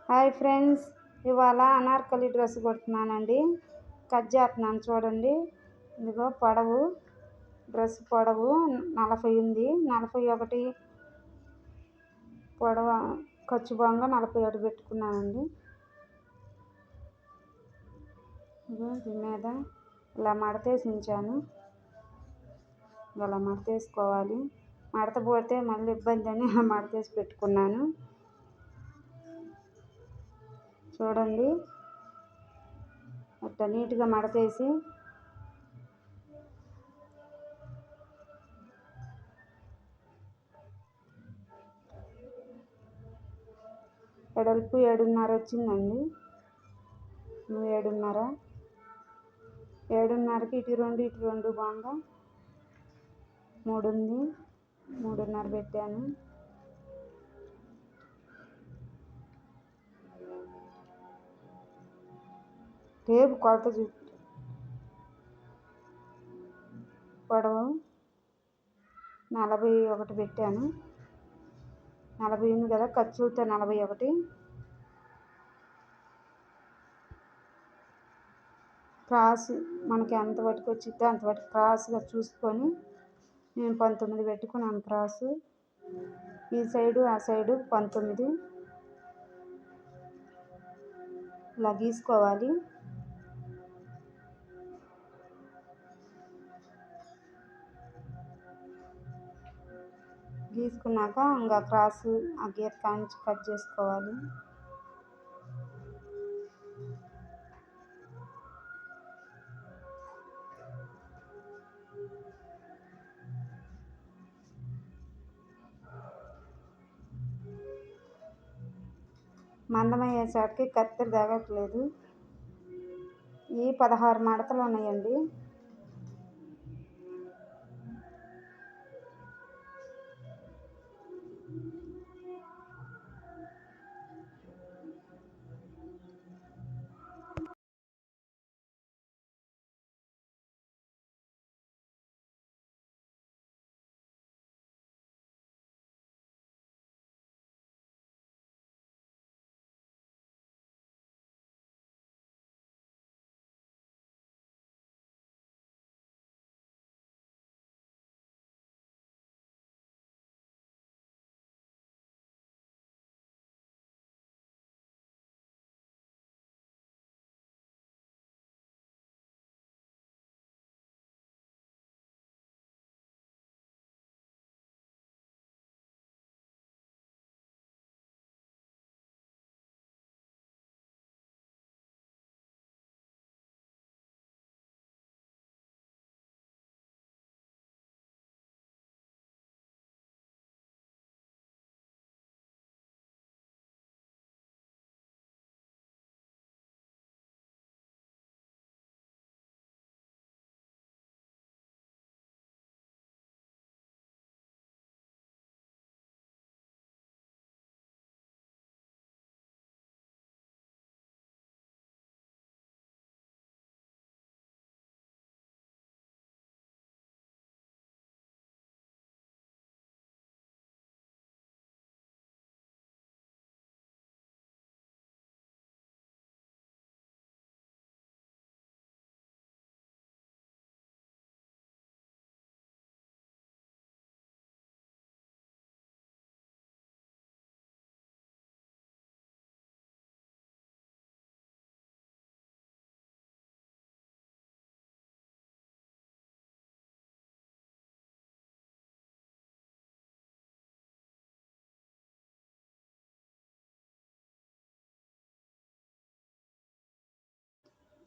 Hi friends, ఇవాళ Anarkali dress కుడుతున్నానండి. Cut చేస్తున్నాను చూడండి. ఇదిగో పొడవు డ్రెస్ పొడవు 40 ఉంది. 41 పొడవు ఖర్చు భాగంగా 41 పెట్టుకున్నానండి. ఇదిగో దీని మీద ఇలా మడతేసి ఉంచాను. ఇలా మడతేసుకోవాలి. మడత పోతే మళ్ళీ ఇబ్బంది అని మడతేసి పెట్టుకున్నాను. చూడండి, అట్లా నీట్గా మడతేసి వెడల్పు 7:30 వచ్చిందండి. 7:30కి ఇటు 2 బాగా 3 ఉంది. 3:30 పెట్టాను. టేపు కొలత పొడవు 41 పెట్టాను. 40 ఉంది కదా, ఖర్చుతో 41. క్రాస్ మనకి ఎంత వరకు వచ్చిద్దో అంతవరకు క్రాస్గా చూసుకొని నేను 19 పెట్టుకున్నాను. క్రాసు ఈ సైడు ఆ సైడు 19 ఇలా గీసుకోవాలి. గీసుకున్నాక ఇంకా క్రాసు ఆ గీత కానించి కట్ చేసుకోవాలి. మందమయ్యేసరికి కత్తెర తగ్గట్లేదు. ఈ 16 మడతలు ఉన్నాయండి.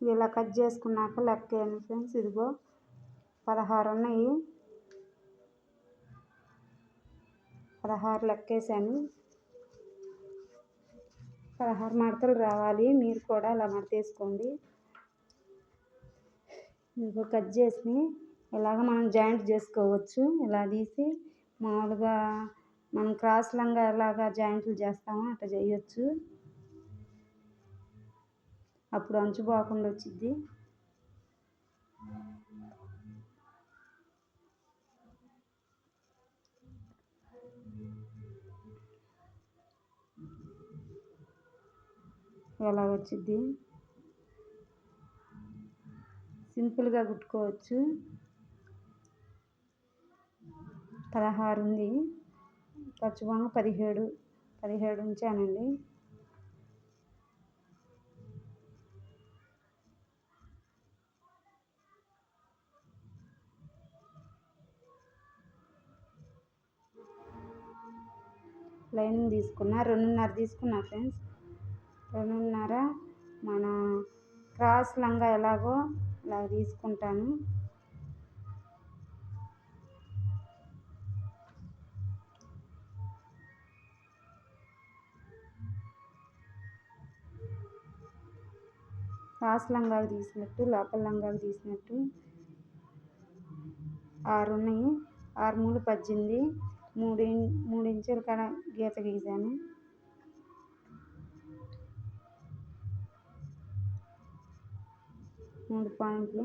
ఇలా కట్ చేసుకున్నాక లెక్కేయండి ఫ్రెండ్స్. ఇదిగో 16 ఉన్నాయి. 16 లెక్కేసాను. 16 మడతలు రావాలి. మీరు కూడా అలా మడతేసుకోండి. ఇదిగో కట్ చేసి ఇలాగ మనం జాయింట్ చేసుకోవచ్చు. ఇలా తీసి మామూలుగా మనం క్రాస్ లంగా ఎలాగా జాయింట్లు చేస్తామో అట్లా చేయొచ్చు. అప్పుడు అంచు పోకుండా వచ్చిద్ది. ఎలా వచ్చింది. సింపుల్గా కుట్టుకోవచ్చు. 16 ఉంది, ఖర్చు పోను 17 ఉంచానండి. లైనింగ్ తీసుకున్నా 2.5 తీసుకున్నా ఫ్రెండ్స్. 2.5 మన క్రాస్ లంగా ఎలాగో అలా తీసుకుంటాను. క్రాస్ లంగాకు తీసినట్టు లోపల లంగాకు తీసినట్టు 6 ఉన్నాయి. 6 మూలు 18, 3 ఇంచుల కాడ గీత గీసాను. మూడు పాయింట్లు.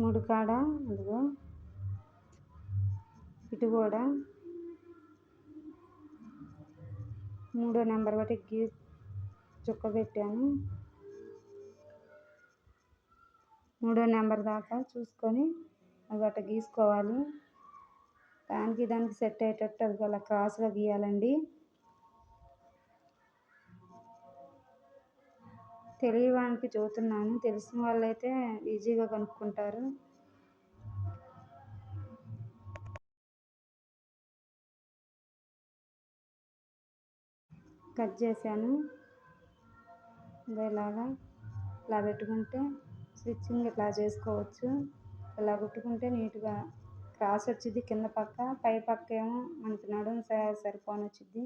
మూడు కాడ అదిగో ఇటు కూడా 3వ నెంబర్ బట్టి చుక్క పెట్టాను. 3వ నెంబర్ దాకా చూసుకొని అది అట్లా గీసుకోవాలి. దానికి సెట్ అయ్యేటట్టు అది అలా క్రాస్గా గీయాలండి. తెలియవానికి చెబుతున్నాను, తెలిసిన వాళ్ళైతే ఈజీగా కనుక్కుంటారు. కట్ చేశాను. ఇలాగా ఇలా పెట్టుకుంటే స్టిచ్చింగ్ ఇట్లా చేసుకోవచ్చు. ఇలా కుట్టుకుంటే నీట్గా క్రాస్ వచ్చింది కింద పక్క, పై పక్క ఏమో మనకి నడుము సరిపోని వచ్చింది.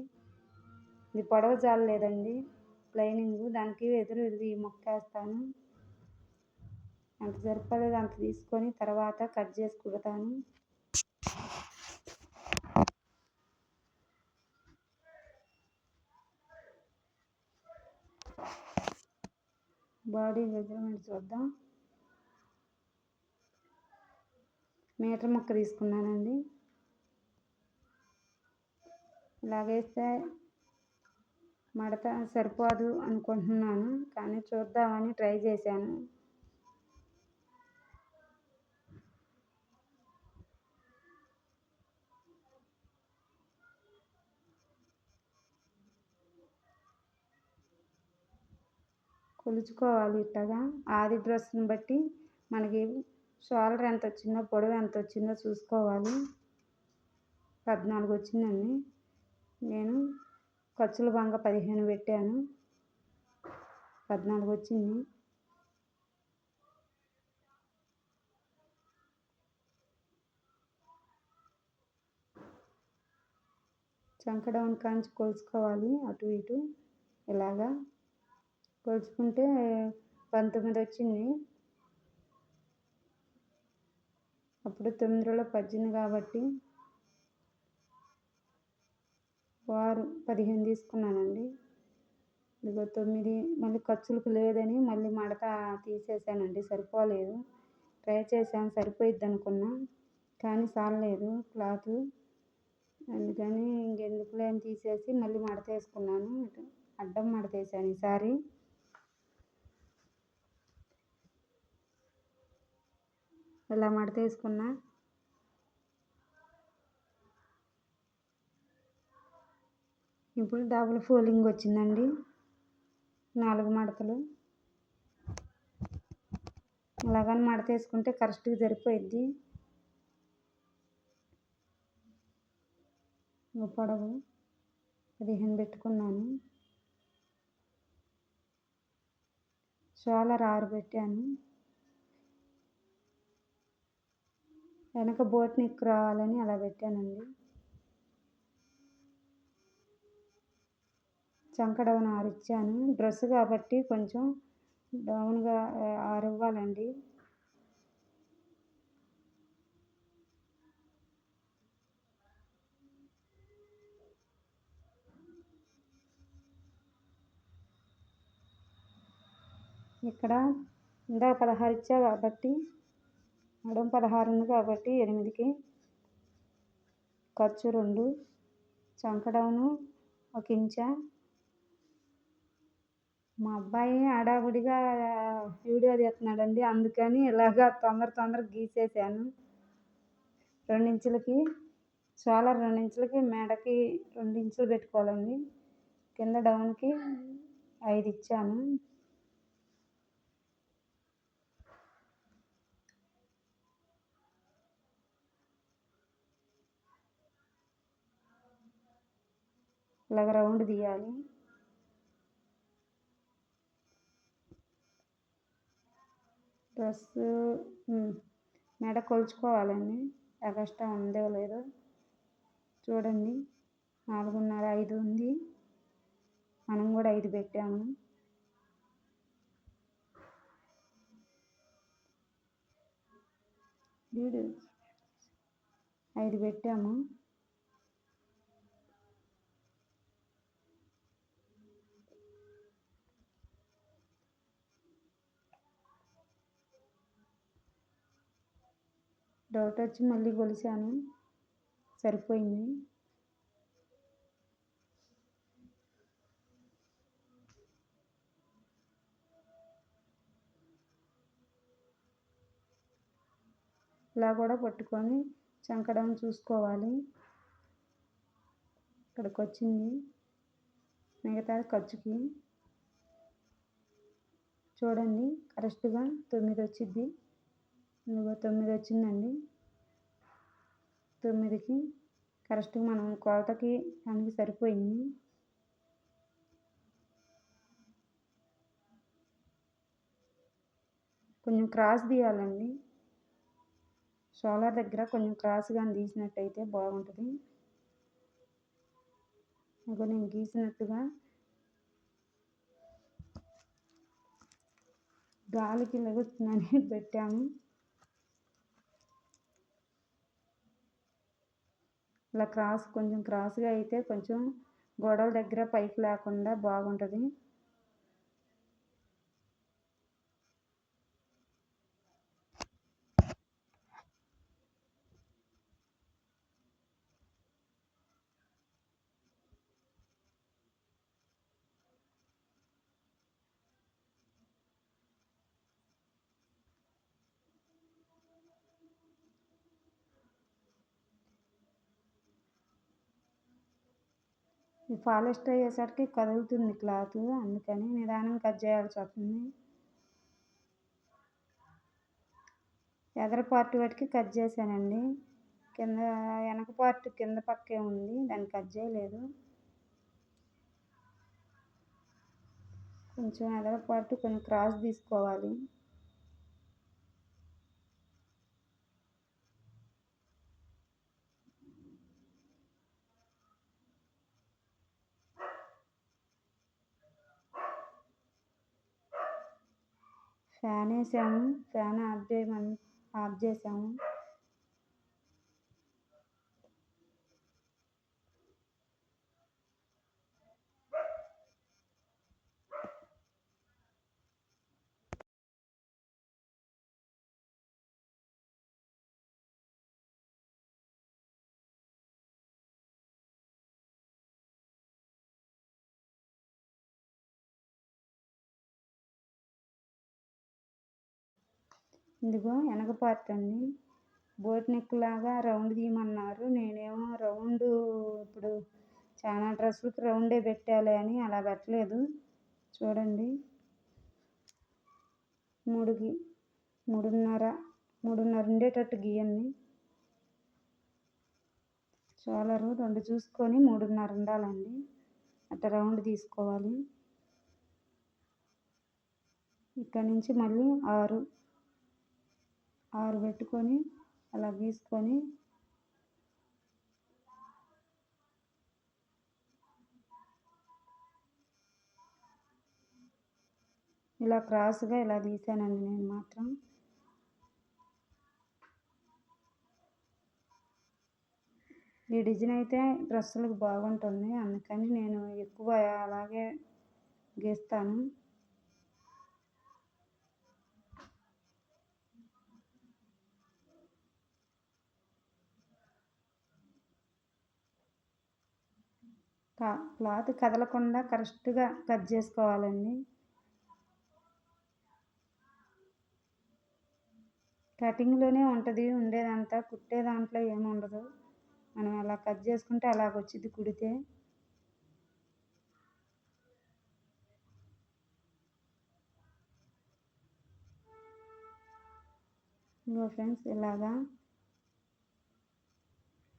ఇది పొడవు జాలలేదండి లైనింగ్, దానికి ఎదురు ఇది మొక్కేస్తాను. అంత సరిపోలేదు అంత తీసుకొని తర్వాత కట్ చేసి కుడతాను. బాడీ మెజర్మెంట్ చూద్దాం. మీటర్ ముక్క తీసుకున్నానండి. ఇలాగేస్తే మడత సరిపోదు అనుకుంటున్నాను, కానీ చూద్దామని ట్రై చేశాను. కొలుచుకోవాలి ఇట్టగా. ఆది డ్రెస్ని బట్టి మనకి షోల్డర్ ఎంత వచ్చిందో పొడవు ఎంత వచ్చిందో చూసుకోవాలి. 14 వచ్చిందండి. నేను ఖర్చుల బంగ 15 పెట్టాను, 14 వచ్చింది. చంక డౌన్ కాంచి కొలుచుకోవాలి అటు ఇటు. ఇలాగా కొలుచుకుంటే 19 వచ్చింది. అప్పుడు 9లో 18 కాబట్టి వారు 15 తీసుకున్నానండి. ఇదిగో 9. మళ్ళీ ఖర్చులకు లేదని మళ్ళీ మడత తీసేసానండి, సరిపోలేదు. ట్రై చేశాను సరిపోయిద్ది అనుకున్నా, కానీ చాలలేదు క్లాత్. అందుకని ఇంకెందుకులే అని తీసేసి మళ్ళీ మడత వేసుకున్నాను. అడ్డం మడత వేసాను ఈసారి. ఇలా మడత వేసుకున్నా. ఇప్పుడు డబుల్ ఫోల్డింగ్ వచ్చిందండి, 4 మడతలు. అలాగని మడత వేసుకుంటే కరెక్ట్గా సరిపోయిద్ది. పొడవు 15 పెట్టుకున్నాను. షోల్డర్ 6 పెట్టాను. వెనక బోట్ నెక్ రావాలని అలా పెట్టానండి. చంక డౌన్ 6 ఇచ్చాను. డ్రెస్ కాబట్టి కొంచెం డౌన్గా 6 ఇవ్వాలండి. ఇక్కడ ఇందాక 16 ఇచ్చా కాబట్టి నడుము 16 ఉంది కాబట్టి 8కి ఖర్చు 2, చంక డౌను 1 ఇంచా. మా అబ్బాయి హడావుడిగా వీడియో తీస్తున్నాడండి, అందుకని ఇలాగా తొందరగా గీసేసాను. 2 ఇంచులకి షోల్డర్ 2 ఇంచులకి మెడకి 2 ఇంచులు పెట్టుకోవాలండి. కింద డౌన్కి 5 ఇచ్చాను. ఇలాగ రౌండ్ తీయాలి. డ్రెస్సు మెడ కొలుచుకోవాలండి, ఎగస్ట్రా ఉందో లేదో చూడండి. 4.5, 5 ఉంది, మనం కూడా 5 పెట్టాము. వీడు 5 పెట్టాము. డౌట్ వచ్చి మళ్ళీ కొలిసాను, సరిపోయింది. ఇలా కూడా పట్టుకొని చంకడం చూసుకోవాలి. ఇక్కడికి వచ్చింది, మిగతా ఖర్చుకి చూడండి. కరెక్ట్గా 9 వచ్చింది. 9 వచ్చిందండి. 9కి కరెక్ట్గా మనం కొలతకి దానికి సరిపోయింది. కొంచెం క్రాస్ తీయాలండి, షోల్డర్ దగ్గర కొంచెం క్రాస్గా తీసినట్టయితే బాగుంటుంది. ఇంకా నేను గీసినట్టుగా గాలికి లెగుతుందని పెట్టాము. ఇలా కొంచెం క్రాస్గా అయితే కొంచెం గోడల దగ్గర పైకి లేకుండా బాగుంటుంది. ఈ పాలిస్టర్ అయ్యేసరికి కదులుతుంది క్లాత్, అందుకని నిదానంగా కట్ చేయాల్సి వస్తుంది. ఎదర పార్ట్ వాటికి కట్ చేశానండి, కింద వెనక పార్ట్ కింద పక్కే ఉంది, దాన్ని కట్ చేయలేదు. కొంచెం ఎదర పార్ట్ కొంచెం క్రాస్ తీసుకోవాలి. ఫ్యాన్ వేసాము, ఫ్యాన్ ఆఫ్ చేసాము. ఇదిగో వెనక పార్ట్ అండి, బోట్ నెక్ లాగా రౌండ్ తీయమన్నారు. నేనేమో రౌండ్ ఇప్పుడు చాలా డ్రెస్సులకి రౌండే పెట్టాలి అని అలా పెట్టలేదు. చూడండి, 3.5 ఉండేటట్టు గీయండి. షోల్డరు 2 చూసుకొని 3.5 ఉండాలండి, అట్లా రౌండ్ తీసుకోవాలి. ఇక్కడ నుంచి మళ్ళీ 6 పెట్టుకొని అలా గీసుకొని ఇలా క్రాస్గా ఇలా తీసానండి నేను మాత్రం. ఈ డిజైన్ అయితే డ్రెస్సులకు బాగుంటుంది, అందుకని నేను ఎక్కువ అలాగే గీస్తాను. క్లాత్ కదలకుండా కరెక్ట్గా కట్ చేసుకోవాలండి. కటింగ్లోనే ఉంటుంది ఉండేదంతా, కుట్టే దాంట్లో ఏముండదు. మనం ఎలా కట్ చేసుకుంటే అలాగొచ్చిద్ది కుడితే. ఇగో ఫ్రెండ్స్ ఇలాగా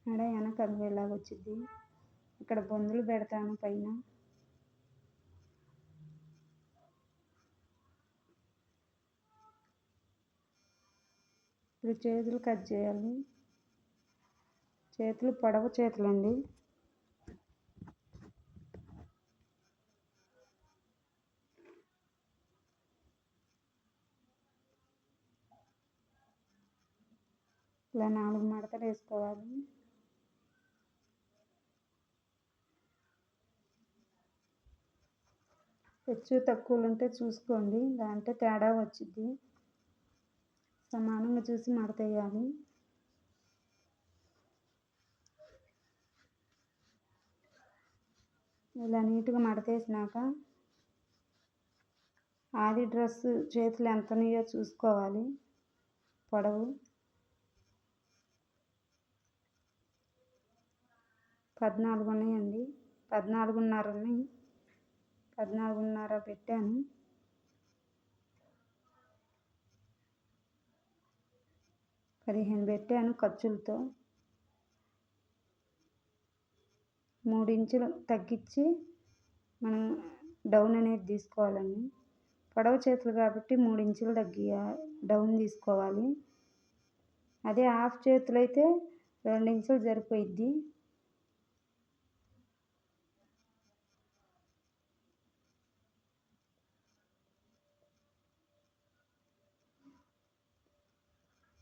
మెడ వెనక ఇలాగొచ్చిద్ది. ఇక్కడ బొందులు పెడతాను పైన. ఇప్పుడు చేతులు కట్ చేయాలి. చేతులు పొడవు చేతులండి. ఇలా 4 మడతలు వేసుకోవాలి. హెచ్చు తక్కువలు ఉంటే చూసుకోండి, దాంట్లో తేడా వచ్చిద్ది. సమానంగా చూసి మడత వేయాలి. ఇలా నీట్గా మడతేసినాక ఆది డ్రెస్సు చేతులు ఎంత ఉన్నాయో చూసుకోవాలి. పొడవు 14 ఉన్నాయండి. 14.5 ఉన్నాయి. 14.5 పెట్టాను. 15 పెట్టాను ఖర్చులతో. 3 ఇంచులు తగ్గించి మనం డౌన్ అనేది తీసుకోవాలండి. పొడవు చేతులు కాబట్టి 3 ఇంచులు డౌన్ తీసుకోవాలి. అదే హాఫ్ చేతులు అయితే 2 ఇంచులు సరిపోయిద్ది.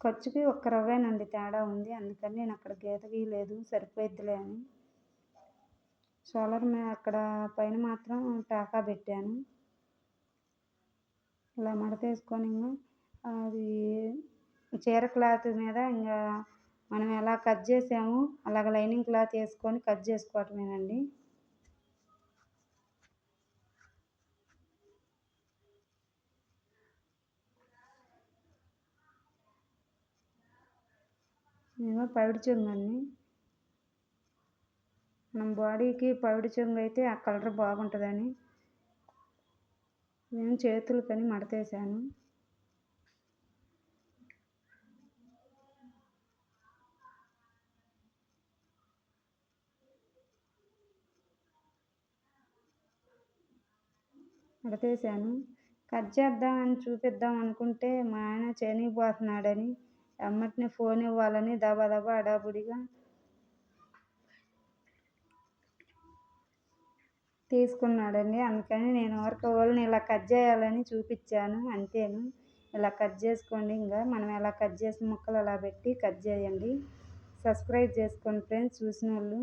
ఖర్చుకి ఒక్క రవ్వేనండి తేడా ఉంది, అందుకని నేను అక్కడ గీత గీయలేదు, సరిపోయిద్దిలే అని. షోల్డర్ మీద అక్కడ పైన మాత్రం టాకా పెట్టాను. ఇలా మడతేసుకొని అది చీర క్లాత్ మీద ఇంకా మనం ఎలా కట్ చేసామో అలాగ లైనింగ్ క్లాత్ వేసుకొని కట్ చేసుకోవటమేనండి. నేను పైడి చెంగండి. మనం బాడీకి పైడి చెంగు అయితే ఆ కలర్ బాగుంటుందని నేను చేతులకని మడతేసాను. మడతేసాను. కట్ చేద్దామని చూపిద్దాం అనుకుంటే మా ఆయన చేనిగిపోతున్నాడని ఎమ్మటనే ఫోన్ ఇవ్వాలని దబా హడావుడిగా తీసుకున్నాడండి. అందుకని నేను ఓళ్ళని ఇలా కట్ చేయాలని చూపించాను అంతేను. ఇలా కట్ చేసుకోండి. ఇంకా మనం ఎలా కట్ చేసిన ముక్కలు అలా పెట్టి కట్ చేయండి. సబ్స్క్రైబ్ చేసుకోండి ఫ్రెండ్స్ చూసిన వాళ్ళు.